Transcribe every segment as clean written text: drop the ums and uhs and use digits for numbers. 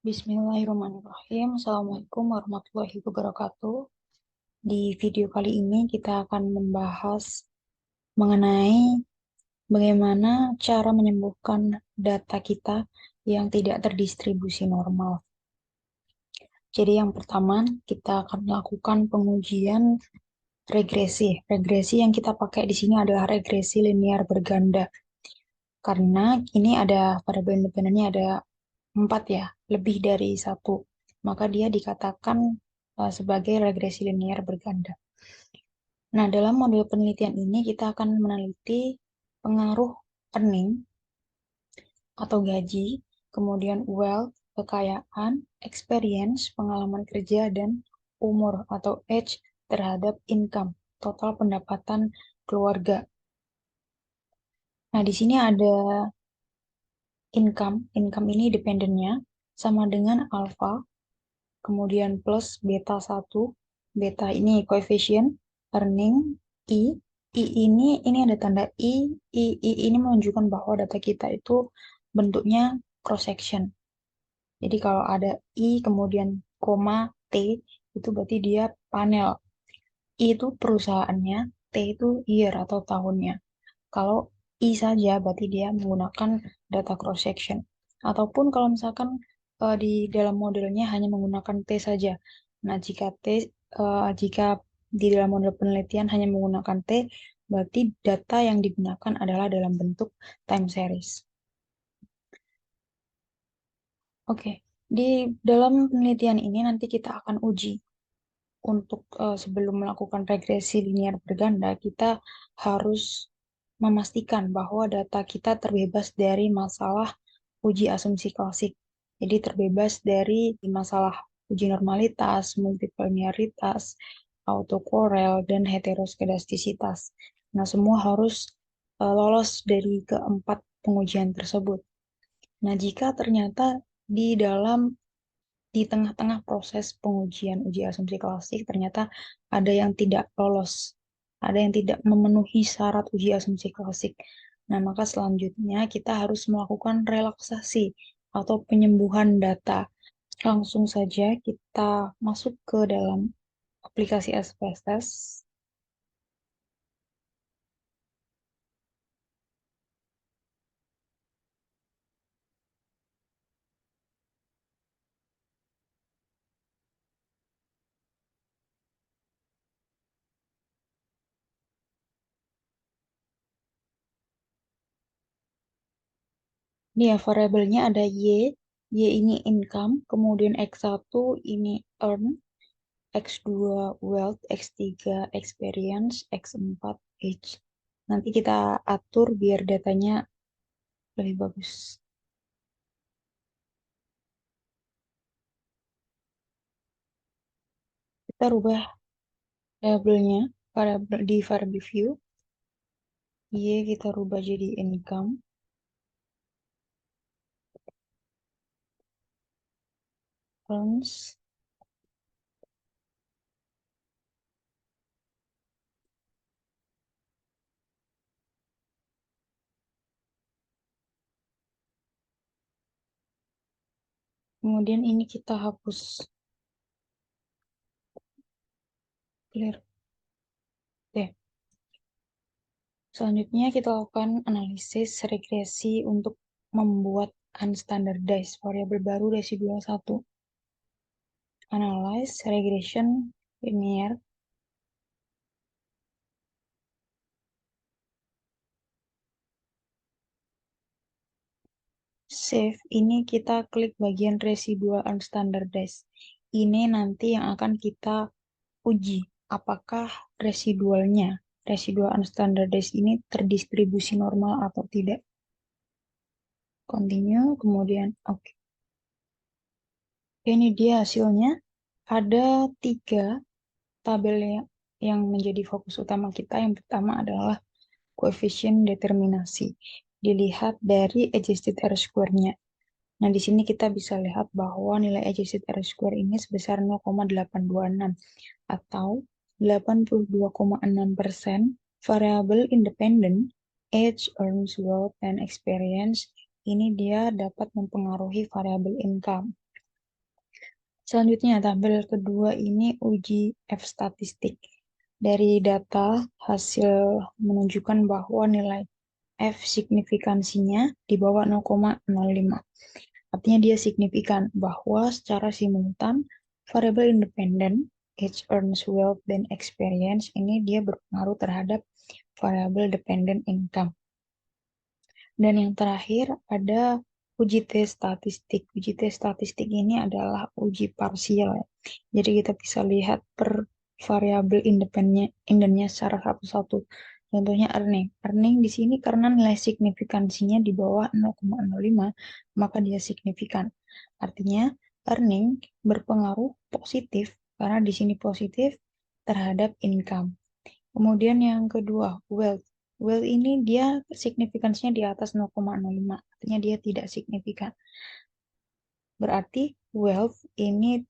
Bismillahirrahmanirrahim. Assalamualaikum warahmatullahi wabarakatuh. Di video kali ini kita akan membahas mengenai bagaimana cara menyembuhkan data kita yang tidak terdistribusi normal. Jadi yang pertama kita akan melakukan pengujian regresi. Regresi yang kita pakai di sini adalah regresi linear berganda. Karena ini ada variabel independennya ada 4 ya, lebih dari satu. Maka dia dikatakan sebagai regresi linear berganda. Nah, dalam model penelitian ini kita akan meneliti pengaruh earning atau gaji, kemudian wealth, kekayaan, experience, pengalaman kerja, dan umur atau age terhadap income, total pendapatan keluarga. Nah, di sini ada income. Income ini dependennya sama dengan alpha, kemudian plus beta 1, beta ini coefficient, earning, I, I ini ada tanda I ini menunjukkan bahwa data kita itu bentuknya cross section. Jadi kalau ada I kemudian koma T itu berarti dia panel. I itu perusahaannya, T itu year atau tahunnya. Kalau I saja berarti dia menggunakan data cross section. Ataupun kalau misalkan di dalam modelnya hanya menggunakan T saja. Nah, jika di dalam model penelitian hanya menggunakan T, berarti data yang digunakan adalah dalam bentuk time series. Oke, di dalam penelitian ini nanti kita akan uji untuk sebelum melakukan regresi linear berganda, kita harus memastikan bahwa data kita terbebas dari masalah uji asumsi klasik. Jadi terbebas dari masalah uji normalitas, multicollinearitas, autokorel, dan heteroskedastisitas. Nah, semua harus lolos dari keempat pengujian tersebut. Nah, jika ternyata di dalam di tengah-tengah proses pengujian uji asumsi klasik ternyata ada yang tidak lolos, ada yang tidak memenuhi syarat uji asumsi klasik. Nah, maka selanjutnya kita harus melakukan relaksasi atau penyembuhan data. Langsung saja kita masuk ke dalam aplikasi SPSS. Ini ya, variabelnya ada Y ini income, kemudian X1 ini earn, X2 wealth, X3 experience, X4 age. Nanti kita atur biar datanya lebih bagus. Kita rubah labelnya di variable view. Y kita rubah jadi income. Earns. Kemudian ini kita hapus. Clear. Oke. Selanjutnya kita lakukan analisis regresi untuk membuat unstandardized variabel baru residual 1. Analyze regression linear. Save ini kita klik bagian residual unstandardized. Ini nanti yang akan kita uji apakah residual unstandardized ini terdistribusi normal atau tidak. Continue, kemudian oke. Ini dia hasilnya. Ada 3 tabel yang menjadi fokus utama kita. Yang pertama adalah koefisien determinasi. Dilihat dari adjusted R-square-nya. Nah, di sini kita bisa lihat bahwa nilai adjusted R-square ini sebesar 0,826 atau 82,6% variabel independen age, earns, wealth, and experience ini dia dapat mempengaruhi variabel income. Selanjutnya, tabel kedua ini uji F statistik. Dari data, hasil menunjukkan bahwa nilai F signifikansinya di bawah 0,05. Artinya dia signifikan bahwa secara simultan, variabel independen, age, earns, wealth, dan experience ini dia berpengaruh terhadap variabel dependent income. Dan yang terakhir ada uji T statistik. Uji T statistik ini adalah uji parsial, ya. Jadi kita bisa lihat per variabel independennya secara satu-satu. Contohnya earning. Earning di sini karena nilai signifikansinya di bawah 0,05, maka dia signifikan. Artinya earning berpengaruh positif karena di sini positif terhadap income. Kemudian yang kedua, wealth. Wealth ini dia signifikansinya di atas 0,05, artinya dia tidak signifikan. Berarti wealth ini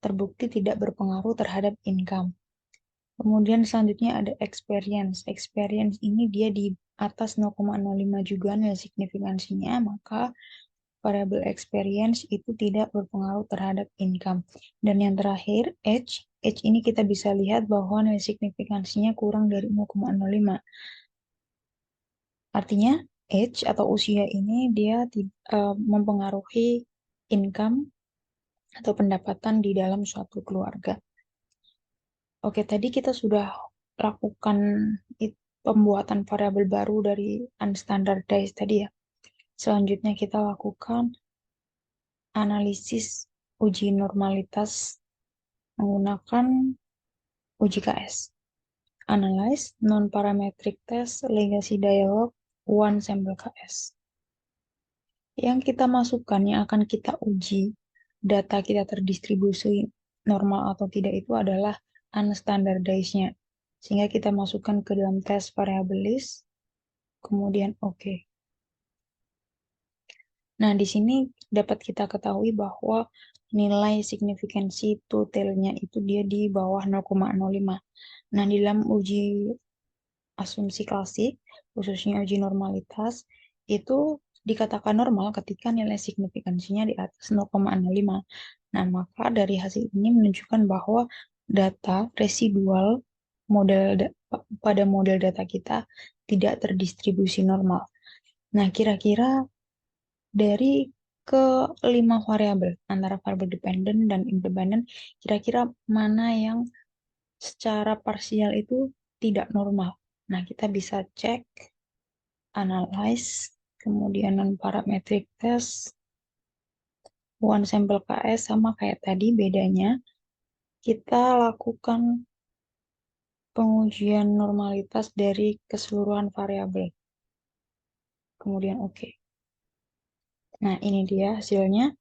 terbukti tidak berpengaruh terhadap income. Kemudian selanjutnya ada experience. Experience ini dia di atas 0,05 juga nilai signifikansinya, maka variable experience itu tidak berpengaruh terhadap income. Dan yang terakhir, age. Age ini kita bisa lihat bahwa nilai signifikansinya kurang dari 0,05. Artinya, age atau usia ini dia mempengaruhi income atau pendapatan di dalam suatu keluarga. Oke, tadi kita sudah lakukan pembuatan variabel baru dari unstandardized tadi ya. Selanjutnya kita lakukan analisis uji normalitas menggunakan uji KS. Analyze non-parametric test legacy dialog one sample KS. Yang kita masukkan, yang akan kita uji, data kita terdistribusi normal atau tidak itu adalah unstandardized-nya. Sehingga kita masukkan ke dalam tes variable list, kemudian oke. Nah, di sini dapat kita ketahui bahwa nilai signifikansi totalnya itu dia di bawah 0,05. Nah, di dalam uji asumsi klasik, khususnya uji normalitas, itu dikatakan normal ketika nilai signifikansinya di atas 0,05. Nah, maka dari hasil ini menunjukkan bahwa data residual pada model data kita tidak terdistribusi normal. Nah, kira-kira dari kelima variabel antara variabel dependent dan independent, kira-kira mana yang secara parsial itu tidak normal. Nah, kita bisa cek, analyze, kemudian non-parametric test, one sample KS sama kayak tadi, bedanya kita lakukan pengujian normalitas dari keseluruhan variabel. Kemudian oke. Nah, ini dia hasilnya.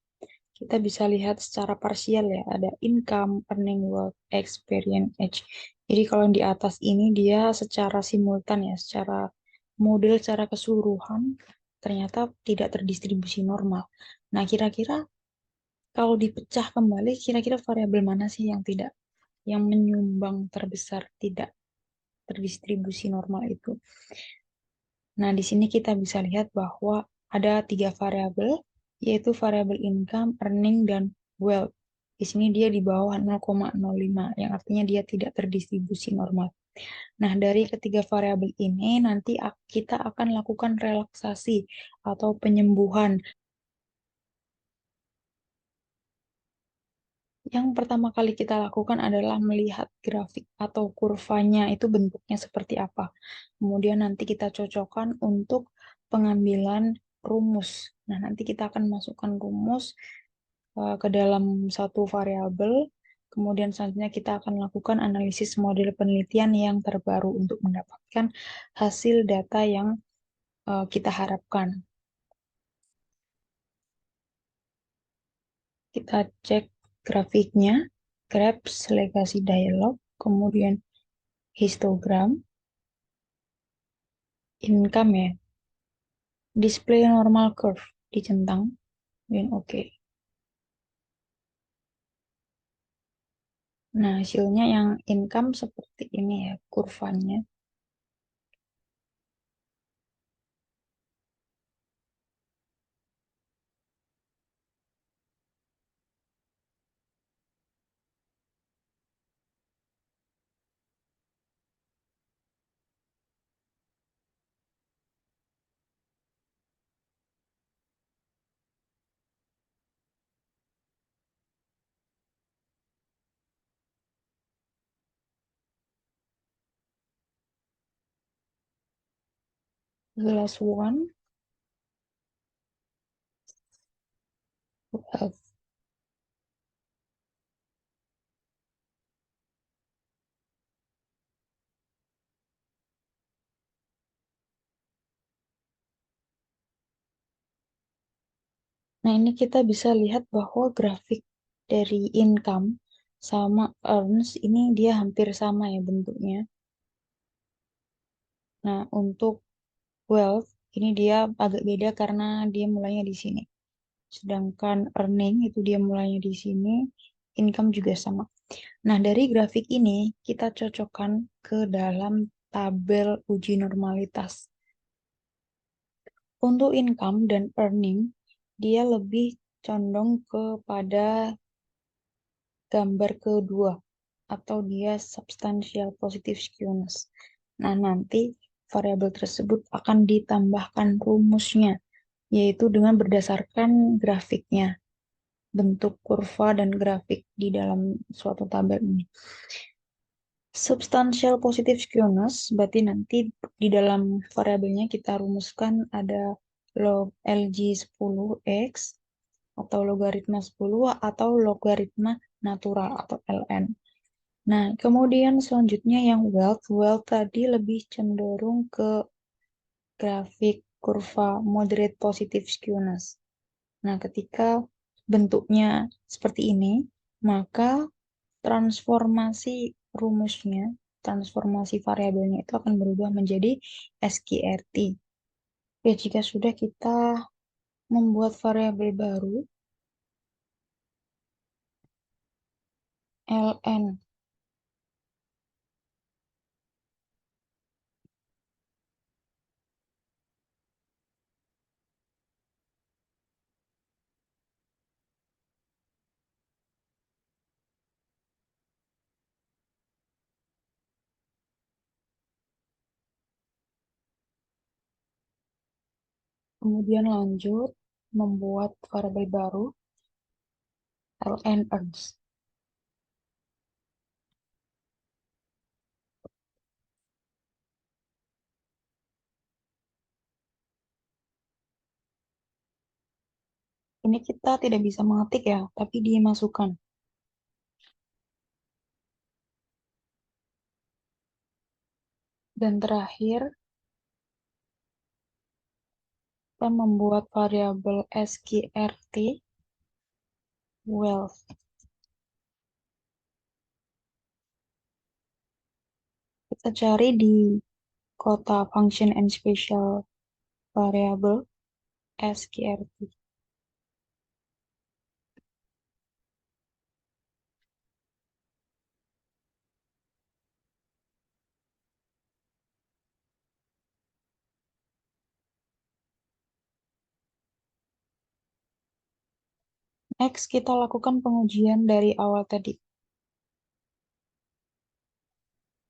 Kita bisa lihat secara parsial ya, ada income, earning, wealth, experience, age. Jadi kalau di atas ini dia secara simultan ya, secara model, secara keseluruhan ternyata tidak terdistribusi normal. Nah, kira-kira kalau dipecah kembali, kira-kira variabel mana sih yang tidak, yang menyumbang terbesar tidak terdistribusi normal itu? Nah, di sini kita bisa lihat bahwa ada tiga variabel, yaitu variabel income, earning, dan wealth. Di sini dia di bawah 0,05, yang artinya dia tidak terdistribusi normal. Nah, dari ketiga variabel ini nanti kita akan lakukan relaksasi atau penyembuhan. Yang pertama kali kita lakukan adalah melihat grafik atau kurvanya itu bentuknya seperti apa. Kemudian nanti kita cocokkan untuk pengambilan rumus. Nah, nanti kita akan masukkan rumus ke dalam satu variabel. Kemudian selanjutnya kita akan lakukan analisis model penelitian yang terbaru untuk mendapatkan hasil data yang kita harapkan. Kita cek grafiknya, Krebs Legacy Dialog, kemudian histogram, income ya, display normal curve, dicentang, dan oke. Nah, hasilnya yang income seperti ini ya, kurvanya. The last one, wealth. Nah, ini kita bisa lihat bahwa grafik dari income sama earns ini dia hampir sama ya bentuknya. Nah, untuk wealth ini dia agak beda karena dia mulainya di sini. Sedangkan earning itu dia mulainya di sini, income juga sama. Nah, dari grafik ini kita cocokkan ke dalam tabel uji normalitas. Untuk income dan earning, dia lebih condong kepada gambar kedua atau dia substantial positive skewness. Nah, nanti variabel tersebut akan ditambahkan rumusnya, yaitu dengan berdasarkan grafiknya, bentuk kurva dan grafik di dalam suatu tabel ini. Substantial positive skewness berarti nanti di dalam variabelnya kita rumuskan ada log LG 10X atau logaritma 10 atau logaritma natural atau ln. Nah, kemudian selanjutnya yang wealth. Wealth tadi lebih cenderung ke grafik kurva moderate positive skewness. Nah, ketika bentuknya seperti ini, maka transformasi rumusnya, transformasi variabelnya itu akan berubah menjadi SQRT. Ya, jika sudah kita membuat variabel baru, ln. Kemudian lanjut membuat variabel baru, ln earns. Ini kita tidak bisa mengetik ya, tapi dimasukkan. Dan terakhir, kita membuat variabel SQRT wealth. Kita cari di kota function and special variable SQRT. Next, kita lakukan pengujian dari awal tadi.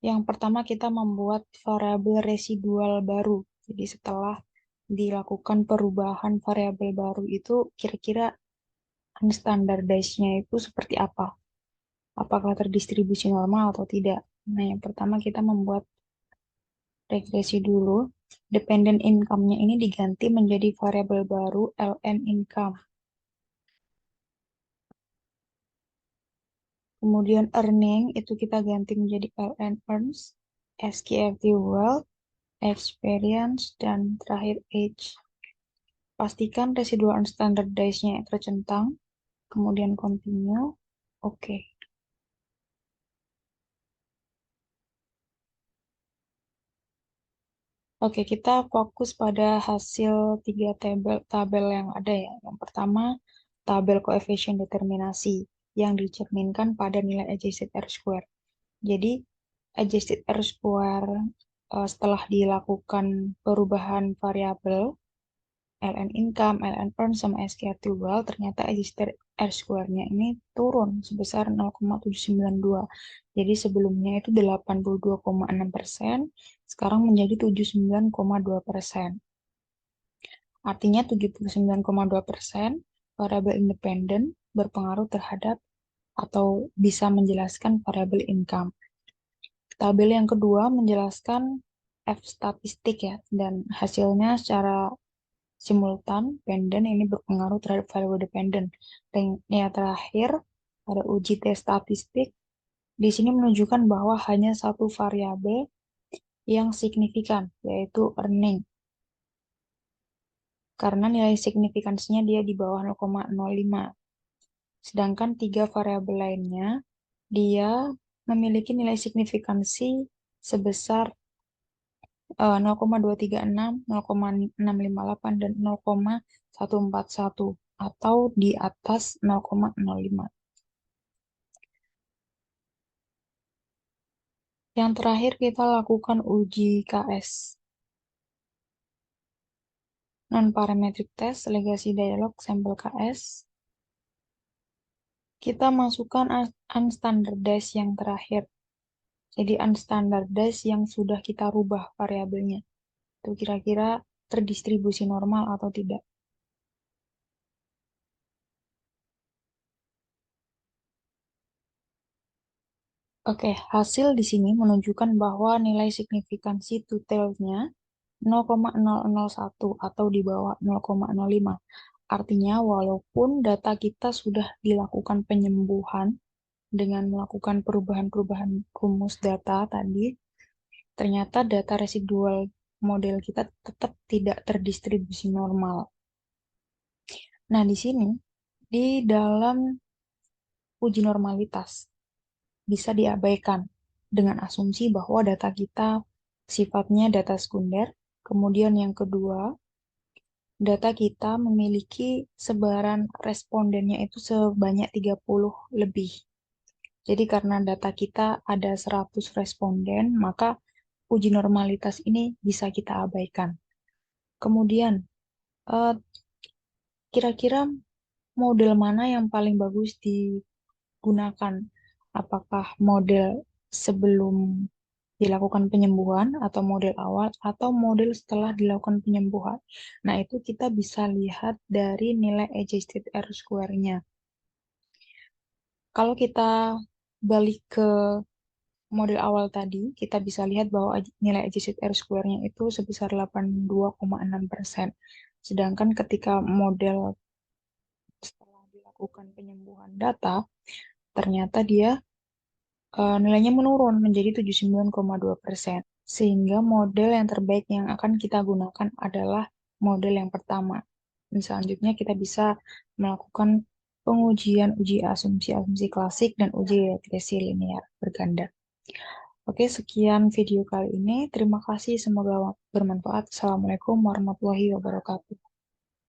Yang pertama, kita membuat variabel residual baru. Jadi setelah dilakukan perubahan variabel baru itu, kira-kira unstandardized-nya itu seperti apa? Apakah terdistribusi normal atau tidak? Nah, yang pertama kita membuat regresi dulu. Dependent income-nya ini diganti menjadi variabel baru ln income. Kemudian earning itu kita ganti menjadi ln earns, SQFT wealth, experience, dan terakhir age. Pastikan residual unstandardized-nya tercentang, kemudian continue. Oke. Oke, kita fokus pada hasil tiga tabel yang ada ya. Yang pertama, tabel koefisien determinasi yang dicerminkan pada nilai adjusted R-square. Jadi, adjusted R-square setelah dilakukan perubahan variabel ln income, ln earn, sama SQRT well, ternyata adjusted R-square-nya ini turun sebesar 0,792. Jadi sebelumnya itu 82,6%, sekarang menjadi 79,2%. Artinya 79,2% variabel independen berpengaruh terhadap atau bisa menjelaskan variabel income. Tabel yang kedua menjelaskan F statistik ya, dan hasilnya secara simultan, pendek ini berpengaruh terhadap variabel dependen. Dan yang terakhir, ada uji T statistik. Di sini menunjukkan bahwa hanya satu variabel yang signifikan, yaitu earning. Karena nilai signifikansinya dia di bawah 0,05. Sedangkan tiga variabel lainnya, dia memiliki nilai signifikansi sebesar 0,236, 0,658, dan 0,141 atau di atas 0,05. Yang terakhir kita lakukan uji KS, non-parametric test, legasi dialog, sampel KS. Kita masukkan unstandardized yang terakhir. Jadi unstandardized yang sudah kita rubah variabelnya. Itu kira-kira terdistribusi normal atau tidak. Oke, hasil di sini menunjukkan bahwa nilai signifikansi totalnya 0,001 atau di bawah 0,05. Artinya walaupun data kita sudah dilakukan penyembuhan dengan melakukan perubahan-perubahan rumus data tadi, ternyata data residual model kita tetap tidak terdistribusi normal. Nah, di sini, di dalam uji normalitas, bisa diabaikan dengan asumsi bahwa data kita sifatnya data sekunder. Kemudian yang kedua, data kita memiliki sebaran respondennya itu sebanyak 30 lebih. Jadi karena data kita ada 100 responden, maka uji normalitas ini bisa kita abaikan. Kemudian, eh, kira-kira model mana yang paling bagus digunakan? Apakah model sebelum dilakukan penyembuhan atau model awal atau model setelah dilakukan penyembuhan? Nah, itu kita bisa lihat dari nilai adjusted R square-nya. Kalau kita balik ke model awal tadi, kita bisa lihat bahwa nilai adjusted R square-nya itu sebesar 82,6%. Sedangkan ketika model setelah dilakukan penyembuhan data, ternyata dia nilainya menurun menjadi 79,2%. Sehingga model yang terbaik yang akan kita gunakan adalah model yang pertama. Dan selanjutnya kita bisa melakukan pengujian uji asumsi-asumsi klasik dan uji regresi linear berganda. Oke, sekian video kali ini. Terima kasih, semoga bermanfaat. Assalamualaikum warahmatullahi wabarakatuh.